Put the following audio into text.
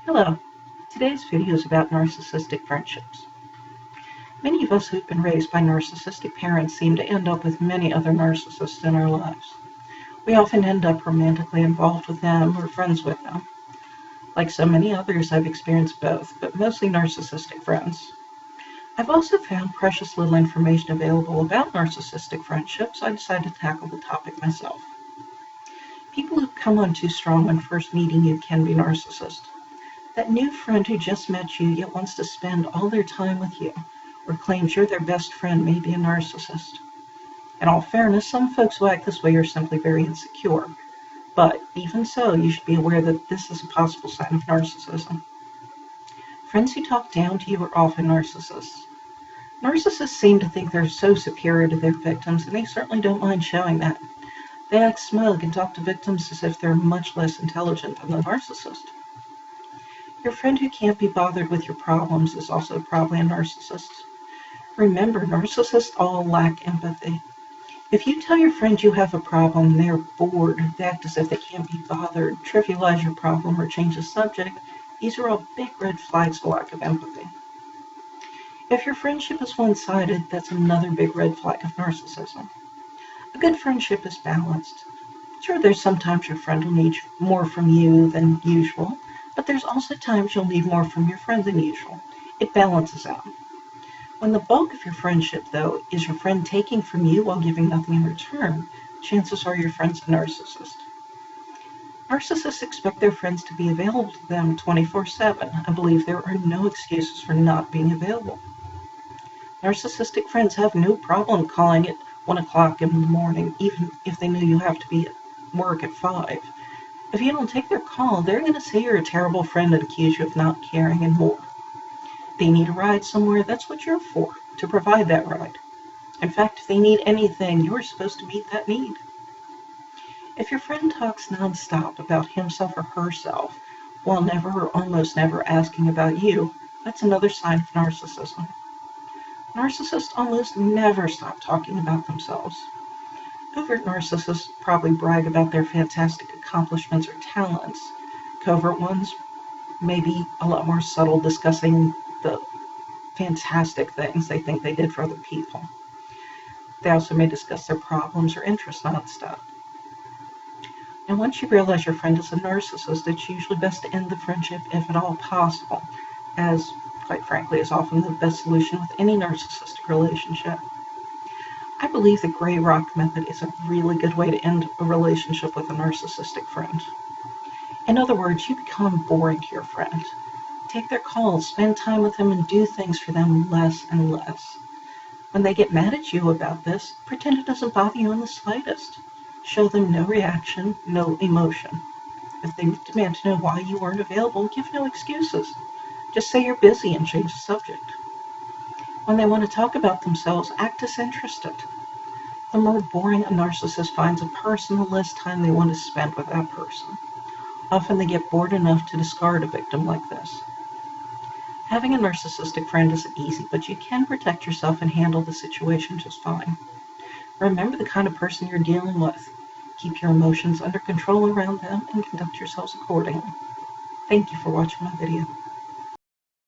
Hello, today's video is about narcissistic friendships. Many of us who've been raised by narcissistic parents seem to end up with many other narcissists in our lives. We often end up romantically involved with them or friends with them. Like so many others, I've experienced both, but mostly narcissistic friends. I've also found precious little information available about narcissistic friendships, so I decided to tackle the topic myself. People who come on too strong when first meeting you can be narcissists. That new friend who just met you yet wants to spend all their time with you, or claims you're their best friend, may be a narcissist. In all fairness, some folks who act this way are simply very insecure. But even so, you should be aware that this is a possible sign of narcissism. Friends who talk down to you are often narcissists. Narcissists seem to think they're so superior to their victims, and they certainly don't mind showing that. They act smug and talk to victims as if they're much less intelligent than the narcissist. Your friend who can't be bothered with your problems is also probably a narcissist. Remember, narcissists all lack empathy. If you tell your friend you have a problem, they're bored, they act as if they can't be bothered, trivialize your problem, or change the subject, these are all big red flags for lack of empathy. If your friendship is one-sided, that's another big red flag of narcissism. A good friendship is balanced. Sure, there's sometimes your friend will need more from you than usual, but there's also times you'll need more from your friend than usual. It balances out. When the bulk of your friendship, though, is your friend taking from you while giving nothing in return, chances are your friend's a narcissist. Narcissists expect their friends to be available to them 24/7 and believe there are no excuses for not being available. Narcissistic friends have no problem calling at 1 o'clock in the morning, even if they know you have to be at work at 5. If you don't take their call, they're going to say you're a terrible friend and accuse you of not caring and more. They need a ride somewhere, that's what you're for, to provide that ride. In fact, if they need anything, you're supposed to meet that need. If your friend talks nonstop about himself or herself, while never or almost never asking about you, that's another sign of narcissism. Narcissists almost never stop talking about themselves. Overt narcissists probably brag about their fantastic accomplishments or talents. Covert ones may be a lot more subtle, discussing the fantastic things they think they did for other people. They also may discuss their problems or interests nonstop. And once you realize your friend is a narcissist, it's usually best to end the friendship if at all possible, as, quite frankly, is often the best solution with any narcissistic relationship. I believe the gray rock method is a really good way to end a relationship with a narcissistic friend. In other words, you become boring to your friend. Take their calls, spend time with them, and do things for them less and less. When they get mad at you about this, pretend it doesn't bother you in the slightest. Show them no reaction, no emotion. If they demand to know why you weren't available, give no excuses. Just say you're busy and change the subject. When they want to talk about themselves, act disinterested. The more boring a narcissist finds a person, the less time they want to spend with that person. Often they get bored enough to discard a victim like this. Having a narcissistic friend isn't easy, but you can protect yourself and handle the situation just fine. Remember the kind of person you're dealing with. Keep your emotions under control around them and conduct yourselves accordingly. Thank you for watching my video.